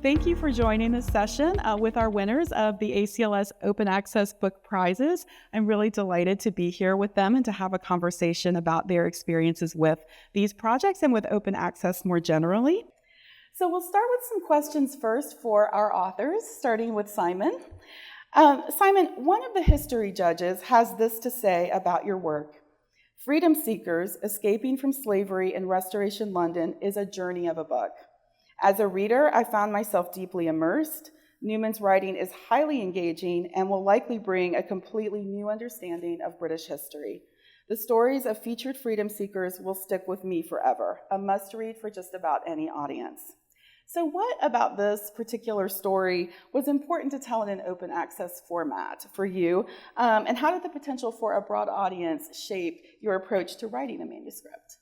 thank you for joining this session with our winners of the ACLS Open Access Book Prizes. I'm really delighted to be here with them and to have a conversation about their experiences with these projects and with open access more generally. So we'll start with some questions first for our authors, starting with Simon. Simon, one of the history judges has this to say about your work. Freedom seekers escaping from slavery in Restoration London is a journey of a book. As a reader, I found myself deeply immersed. Newman's writing is highly engaging and will likely bring a completely new understanding of British history. The stories of featured freedom seekers will stick with me forever, a must-read for just about any audience. So what about this particular story was important to tell in an open access format for you? And how did the potential for a broad audience shape your approach to writing a manuscript?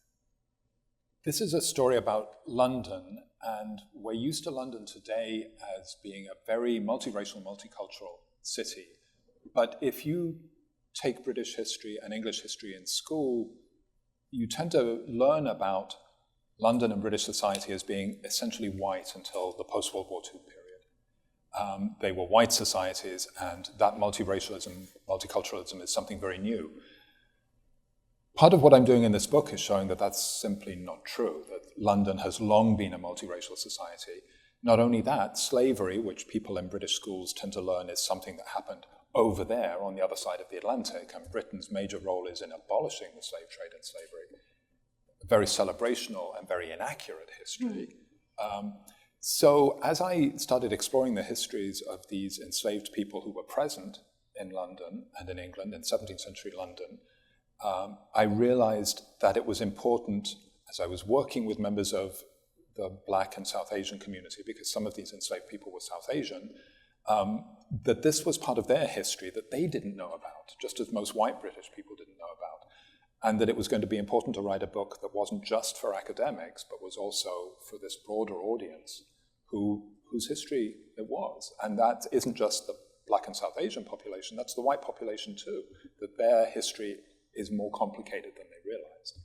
This is a story about London, and we're used to London today as being a very multiracial, multicultural city. But if you take British history and English history in school, you tend to learn about London and British society as being essentially white until the post-World War II period. They were white societies, and that multiracialism, multiculturalism is something very new. Part of what I'm doing in this book is showing that that's simply not true, that London has long been a multiracial society. Not only that, slavery, which people in British schools tend to learn is something that happened over there on the other side of the Atlantic, and Britain's major role is in abolishing the slave trade and slavery. Very celebrational and very inaccurate history. So as I started exploring the histories of these enslaved people who were present in London and in England, in 17th century London, I realized that it was important, as I was working with members of the Black and South Asian community, because some of these enslaved people were South Asian, that this was part of their history that they didn't know about, just as most white British people didn't know about. And that it was going to be important to write a book that wasn't just for academics, but was also for this broader audience whose history it was. And that isn't just the Black and South Asian population, that's the white population too, that their history is more complicated than they realized.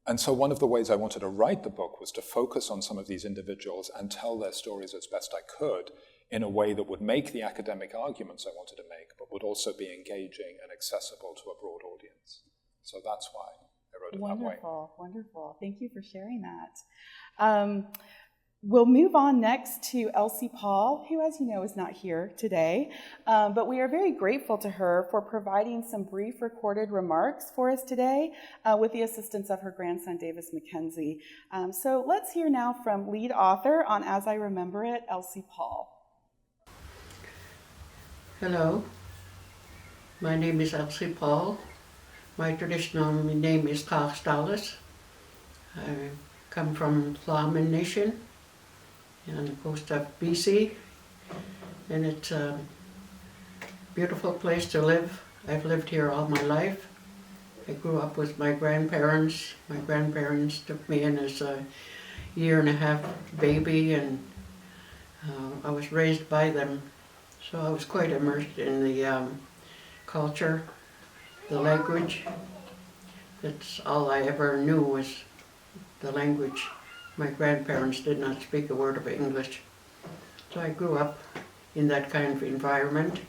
And so one of the ways I wanted to write the book was to focus on some of these individuals and tell their stories as best I could in a way that would make the academic arguments I wanted to make, but would also be engaging and accessible to a broad audience. So that's why I wrote it that way. Wonderful, wonderful. Thank you for sharing that. We'll move on next to Elsie Paul, who, as you know, is not here today. But we are very grateful to her for providing some brief recorded remarks for us today with the assistance of her grandson, Davis McKenzie. So let's hear now from lead author on As I Remember It, Elsie Paul. Hello, my name is Elsie Paul. My traditional name is ʔəʔəw. I come from Sliammon Nation on the coast of BC, and it's a beautiful place to live. I've lived here all my life. I grew up with my grandparents. My grandparents took me in as a 1.5-year baby, and I was raised by them. So I was quite immersed in the culture, the language. That's all I ever knew was the language. My grandparents did not speak a word of English. So I grew up in that kind of environment,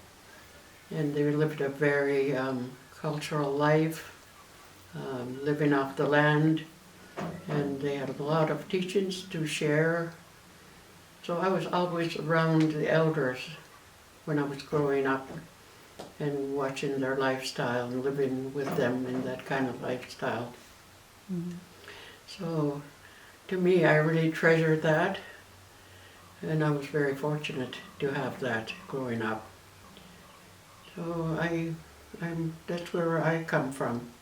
and they lived a very cultural life, living off the land, and they had a lot of teachings to share. So I was always around the elders when I was growing up and watching their lifestyle and living with them in that kind of lifestyle. Mm-hmm. So to me, I really treasured that, and I was very fortunate to have that growing up. So that's where I come from,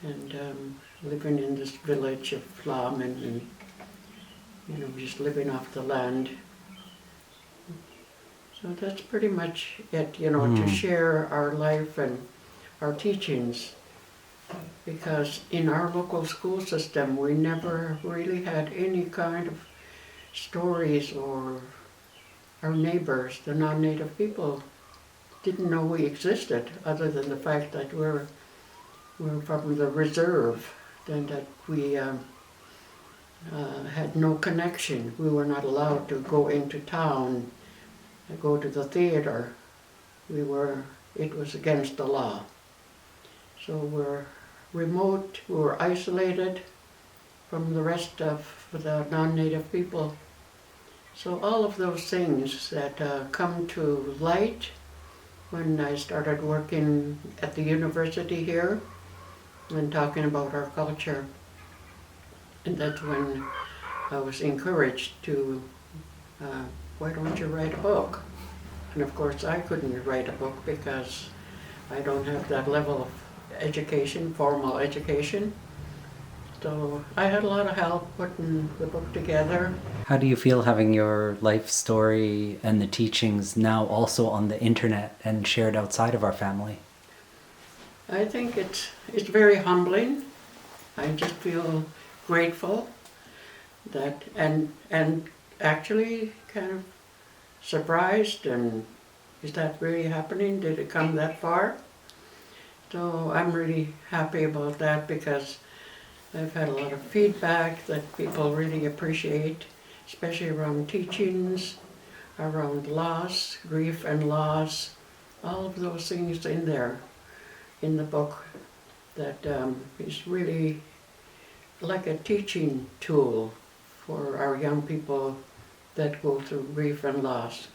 and living in this village of Sliammon, and just living off the land. So that's pretty much it, to share our life and our teachings. Because in our local school system, we never really had any kind of stories, or our neighbors, the non-native people, didn't know we existed, other than the fact that we're from the reserve, and that we had no connection. We were not allowed to go into town, go to the theater. It was against the law. So we're remote, we were isolated from the rest of the non-native people. So all of those things that come to light when I started working at the university here and talking about our culture. And that's when I was encouraged to, why don't you write a book? And of course I couldn't write a book because I don't have that level of education, formal education. So I had a lot of help putting the book together. How do you feel having your life story and the teachings now also on the internet and shared outside of our family? I think it's very humbling. I just feel grateful that and actually kind of surprised, and is that really happening? Did it come that far? So I'm really happy about that because I've had a lot of feedback that people really appreciate, especially around teachings, around loss, grief and loss, all of those things in there, in the book, that is really like a teaching tool for our young people that go through grief and loss.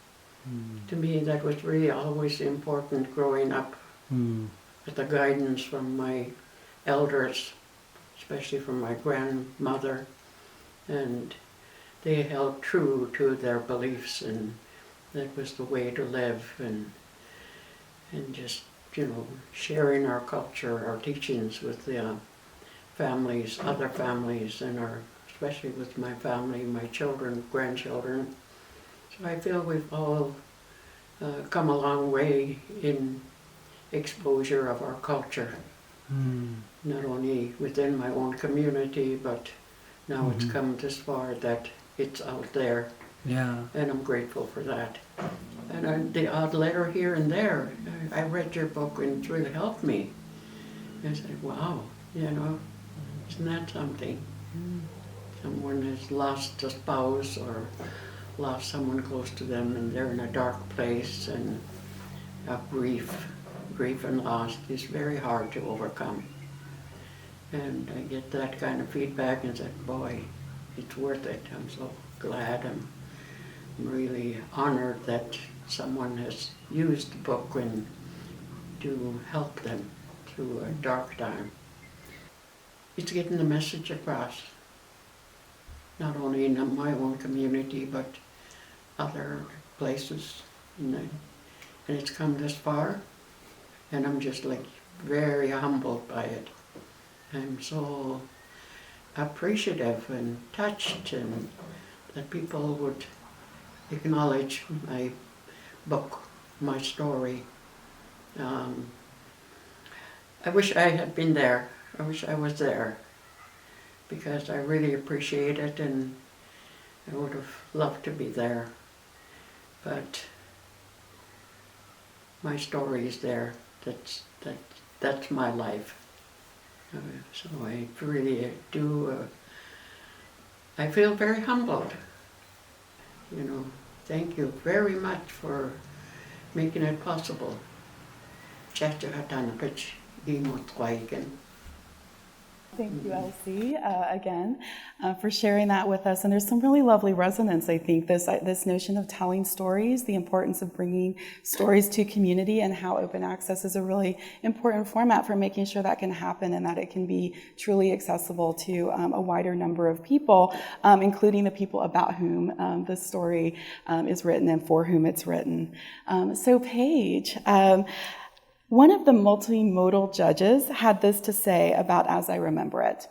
To me, that was really always important growing up, with the guidance from my elders, especially from my grandmother, and they held true to their beliefs, and that was the way to live, and just, sharing our culture, our teachings with the families, other families, and especially with my family, my children, grandchildren. So I feel we've all come a long way in exposure of our culture. Not only within my own community, but now it's come this far that it's out there. Yeah. And I'm grateful for that. And the odd letter here and there, I read your book and it's really helped me. I said, wow, isn't that something? Someone has lost a spouse or lost someone close to them and they're in a dark place, and grief and loss is very hard to overcome. And I get that kind of feedback and said, boy, it's worth it. I'm so glad. I'm really honored that someone has used the book to help them through a dark time. It's getting the message across, not only in my own community, but other places. And it's come this far, and I'm just very humbled by it. I'm so appreciative and touched, and that people would acknowledge my book, my story. I wish I had been there. I wish I was there, because I really appreciate it, and I would have loved to be there. But my story is there. That's my life. So I really do. I feel very humbled. Thank you very much for making it possible. Thank you, Elsie, again, for sharing that with us. And there's some really lovely resonance, I think, this notion of telling stories, the importance of bringing stories to community, and how open access is a really important format for making sure that can happen and that it can be truly accessible to a wider number of people, including the people about whom the story is written and for whom it's written. So Paige, one of the multimodal judges had this to say about As I Remember It.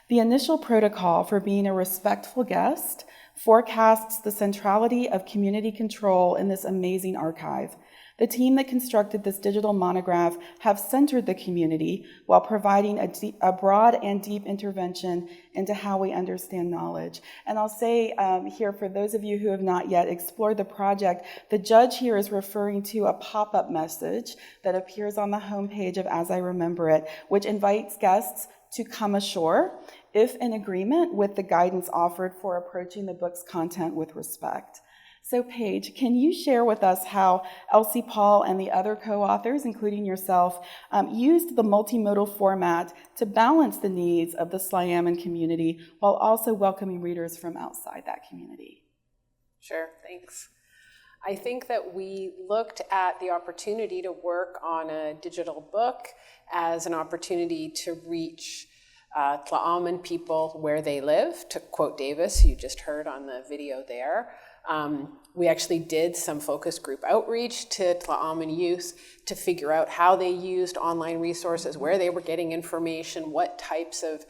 The initial protocol for being a respectful guest forecasts the centrality of community control in this amazing archive. The team that constructed this digital monograph have centered the community while providing a broad and deep intervention into how we understand knowledge. And I'll say here, for those of you who have not yet explored the project, the judge here is referring to a pop-up message that appears on the homepage of As I Remember It, which invites guests to come ashore if in agreement with the guidance offered for approaching the book's content with respect. So Paige, can you share with us how Elsie Paul and the other co-authors, including yourself, used the multimodal format to balance the needs of the Sliammon community while also welcoming readers from outside that community? Sure, thanks. I think that we looked at the opportunity to work on a digital book as an opportunity to reach ʔəms people where they live, to quote Davis, who you just heard on the video there. We actually did some focus group outreach to ʔəms youth to figure out how they used online resources, where they were getting information, what types of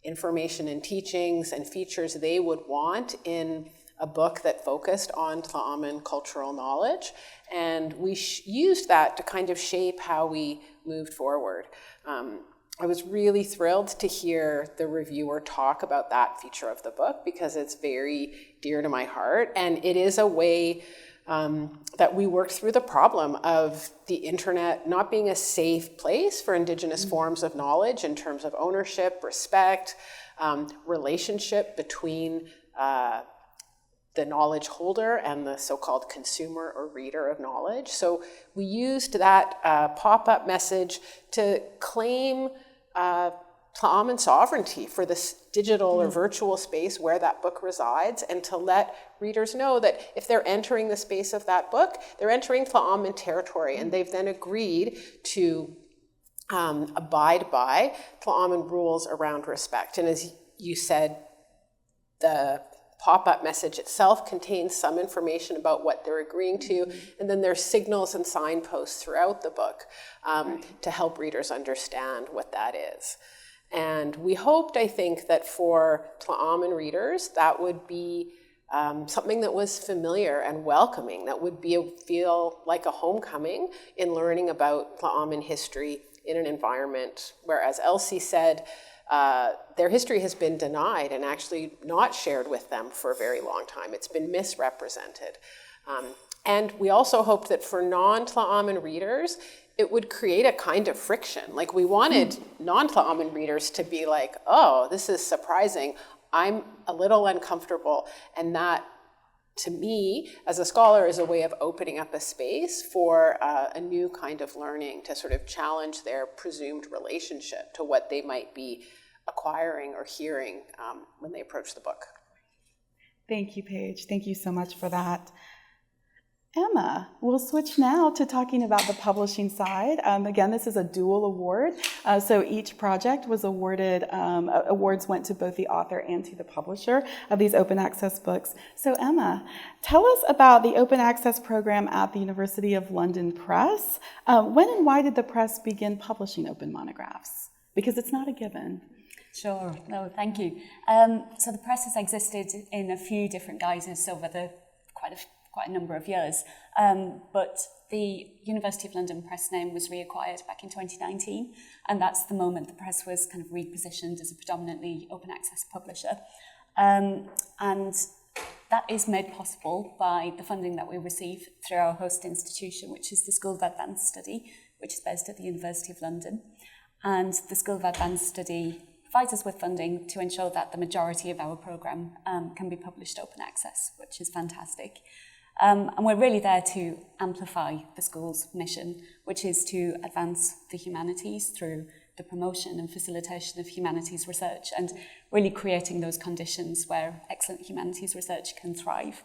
information and teachings and features they would want in a book that focused on ʔəms cultural knowledge. And we used that to kind of shape how we moved forward. I was really thrilled to hear the reviewer talk about that feature of the book because it's very dear to my heart. And it is a way that we worked through the problem of the internet not being a safe place for Indigenous forms of knowledge in terms of ownership, respect, relationship between the knowledge holder and the so-called consumer or reader of knowledge. So we used that pop-up message to claim ʔəms sovereignty for this digital or virtual space where that book resides, and to let readers know that if they're entering the space of that book, they're entering ʔəms territory, and they've then agreed to abide by ʔəms rules around respect. And as you said, the pop-up message itself contains some information about what they're agreeing to, and then there's signals and signposts throughout the book to help readers understand what that is. And we hoped, I think, that for ʔəms readers, that would be something that was familiar and welcoming, that would feel like a homecoming in learning about ʔəmes history in an environment where, as Elsie said, their history has been denied and actually not shared with them for a very long time. It's been misrepresented. And we also hoped that for non-ʔəmes readers, it would create a kind of friction. Like, we wanted non-ʔəmes readers to be like, oh, this is surprising. I'm a little uncomfortable. And that, to me, as a scholar, is a way of opening up a space for a new kind of learning to sort of challenge their presumed relationship to what they might be acquiring or hearing when they approach the book. Thank you, Paige. Thank you so much for that. Emma, we'll switch now to talking about the publishing side. Again, this is a dual award. So each project was awarded, awards went to both the author and to the publisher of these open access books. So Emma, tell us about the open access program at the University of London Press. When and why did the press begin publishing open monographs? Because it's not a given. Sure, no, thank you. So the press has existed in a few different guises over quite a number of years, but the University of London Press name was reacquired back in 2019, and that's the moment the press was kind of repositioned as a predominantly open access publisher. And that is made possible by the funding that we receive through our host institution, which is the School of Advanced Study, which is based at the University of London. And the School of Advanced Study provides us with funding to ensure that the majority of our programme can be published open access, which is fantastic. And we're really there to amplify the school's mission, which is to advance the humanities through the promotion and facilitation of humanities research, and really creating those conditions where excellent humanities research can thrive.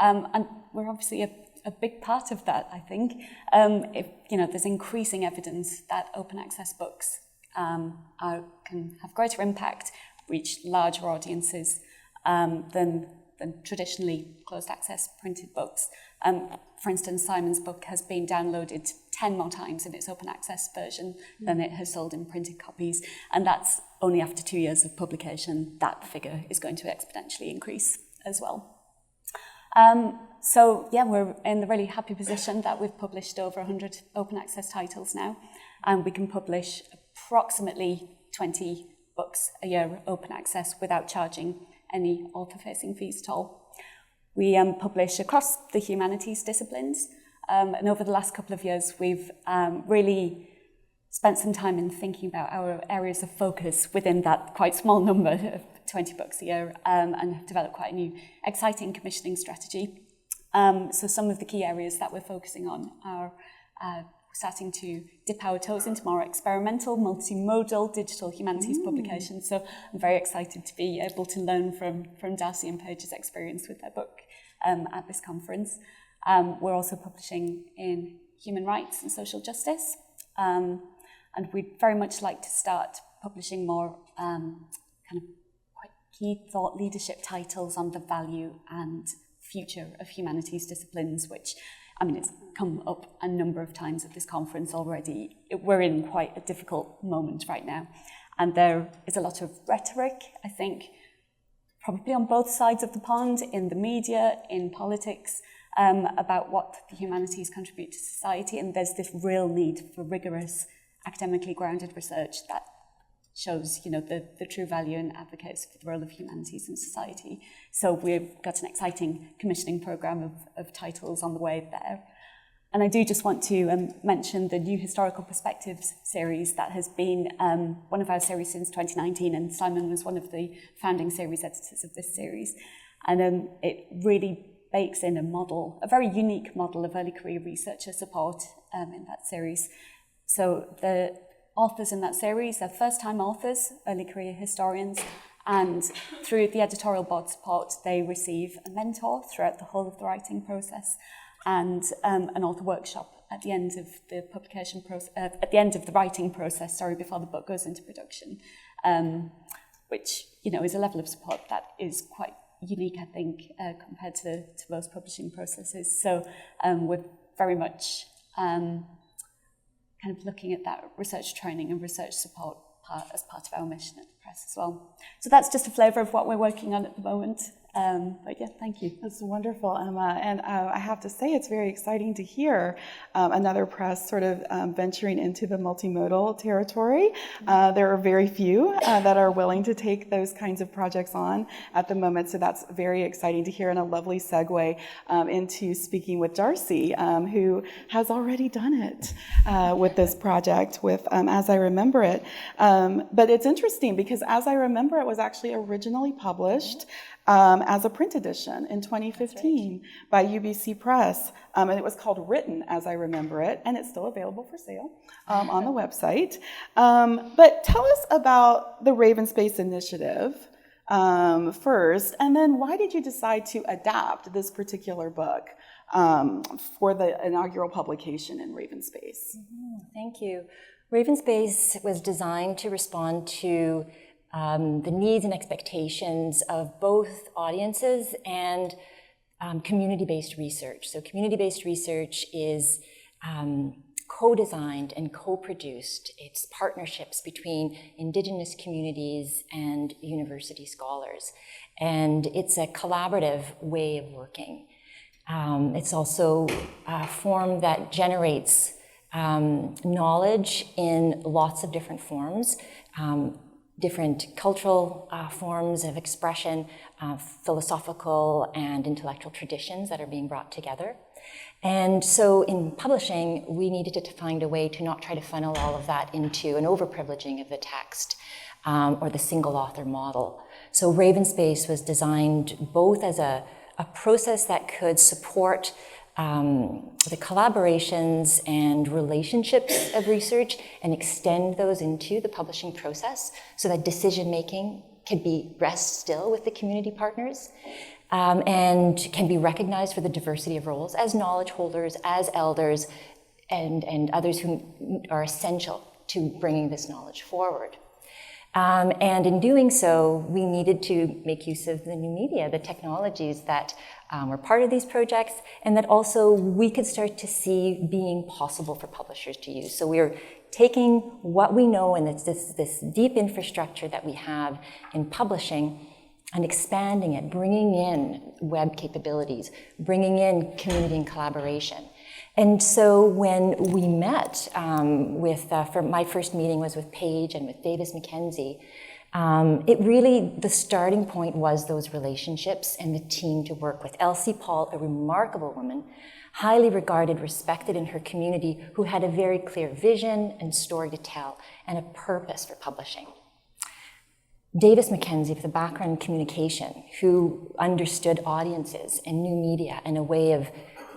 And we're obviously a big part of that, I think. There's increasing evidence that open access books can have greater impact, reach larger audiences than traditionally closed access printed books. For instance, Simon's book has been downloaded 10 more times in its open access version than it has sold in printed copies, and that's only after 2 years of publication. That figure is going to exponentially increase as well. We're in the really happy position that we've published over 100 open access titles now, and we can publish approximately 20 books a year open access without charging any author-facing fees at all. We publish across the humanities disciplines, and over the last couple of years we've really spent some time in thinking about our areas of focus within that quite small number of 20 books a year, and have developed quite a new, exciting commissioning strategy. So some of the key areas that we're focusing on are starting to dip our toes into more experimental, multimodal digital humanities publications. So I'm very excited to be able to learn from Darcy and Paige's experience with their book at this conference. We're also publishing in human rights and social justice. And we'd very much like to start publishing more kind of quite key thought leadership titles on the value and future of humanities disciplines, which, I mean, it's come up a number of times at this conference already. We're in quite a difficult moment right now. And there is a lot of rhetoric, I think, probably on both sides of the pond, in the media, in politics, about what the humanities contribute to society. And there's this real need for rigorous, academically grounded research that shows, you know, the true value and advocates for the role of humanities in society. So we've got an exciting commissioning programme of titles on the way there. And I do just want to mention the New Historical Perspectives series that has been one of our series since 2019, and Sliammon was one of the founding series editors of this series. And it really bakes in a model, a very unique model of early career researcher support in that series. So the authors in that series are first-time authors, early career historians, and through the editorial board support, they receive a mentor throughout the whole of the writing process, and an author workshop at the end of the publication process, at the end of the writing process, before the book goes into production, which, you know, is a level of support that is quite unique, I think, compared to most publishing processes. So we're very much kind of looking at that research training and research support as part of our mission at the press as well. So that's just a flavour of what we're working on at the moment. But yeah, thank you. That's wonderful, Emma. And I have to say, it's very exciting to hear another press sort of venturing into the multimodal territory. There are very few that are willing to take those kinds of projects on at the moment. So that's very exciting to hear, and a lovely segue into speaking with Darcy, who has already done it with this project with As I Remember It. But it's interesting because As I Remember It was actually originally published as a print edition in 2015 by UBC Press, and it was called Written As I Remember It, and it's still available for sale on the website. But tell us about the RavenSpace initiative first, and then why did you decide to adapt this particular book for the inaugural publication in RavenSpace? Thank you. RavenSpace was designed to respond to the needs and expectations of both audiences and community-based research. So community-based research is co-designed and co-produced. It's partnerships between Indigenous communities and university scholars. And it's a collaborative way of working. It's also a form that generates knowledge in lots of different forms, different cultural forms of expression, philosophical and intellectual traditions that are being brought together. And so in publishing, we needed to find a way to not try to funnel all of that into an overprivileging of the text or the single author model. So RavenSpace was designed both as a process that could support the collaborations and relationships of research and extend those into the publishing process so that decision-making could rest still with the community partners and can be recognized for the diversity of roles as knowledge holders, as elders, and others who are essential to bringing this knowledge forward. And in doing so, we needed to make use of the new media, the technologies that were part of these projects, and that also we could start to see being possible for publishers to use. So we're taking what we know, and it's this deep infrastructure that we have in publishing, and expanding it, bringing in web capabilities, bringing in community and collaboration. And so when we met for my first meeting was with Paige and with Davis McKenzie, The starting point was those relationships and the team to work with. Elsie Paul, a remarkable woman, highly regarded, respected in her community, who had a very clear vision and story to tell and a purpose for publishing. Davis McKenzie, with a background in communication, who understood audiences and new media and a way of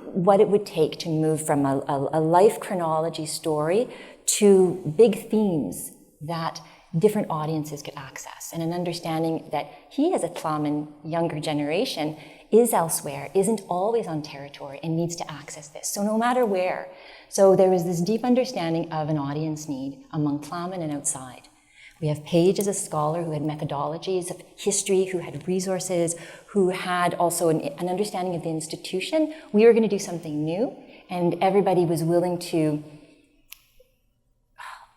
what it would take to move from a life chronology story to big themes that different audiences could access, and an understanding that he, as a ʔəms younger generation, is elsewhere, isn't always on territory, and needs to access this. So no matter where. So there was this deep understanding of an audience need among ʔəms and outside. We have Paige as a scholar who had methodologies of history, who had resources, who had also an understanding of the institution. We were going to do something new, and everybody was willing to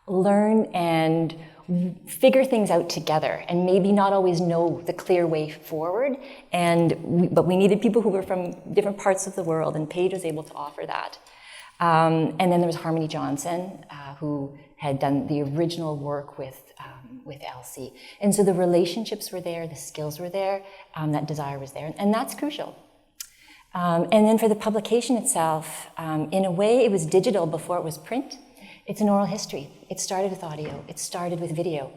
learn and figure things out together, and maybe not always know the clear way forward. But we needed people who were from different parts of the world, and Paige was able to offer that. And then there was Harmony Johnson, who had done the original work with Elsie. And so the relationships were there, the skills were there, that desire was there, and that's crucial. And then for the publication itself, in a way it was digital before it was print. It's an oral history. It started with audio. It started with video.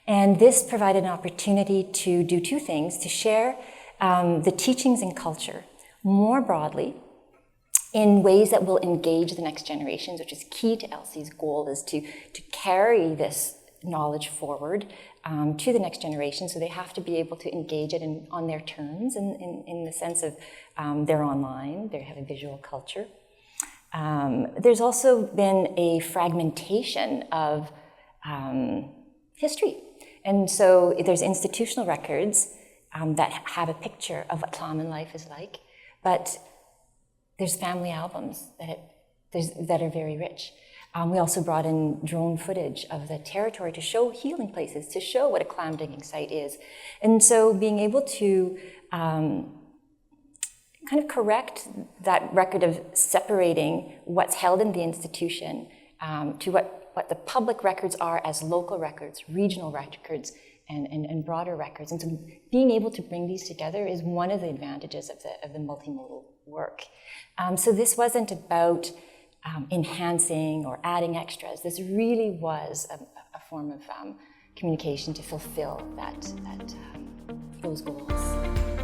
And this provided an opportunity to do two things: to share the teachings and culture more broadly in ways that will engage the next generations, which is key to Elsie's goal, is to carry this knowledge forward to the next generation. So they have to be able to engage it on their terms, in the sense of they're online, they have a visual culture. There's also been a fragmentation of history. And so there's institutional records that have a picture of what ʔəms life is like, but there's family albums that are very rich. We also brought in drone footage of the territory to show healing places, to show what a clam digging site is. And so being able to kind of correct that record of separating what's held in the institution to what the public records are as local records, regional records, and broader records. And so being able to bring these together is one of the advantages of the multimodal work. So this wasn't about enhancing or adding extras. This really was a form of communication to fulfill those goals.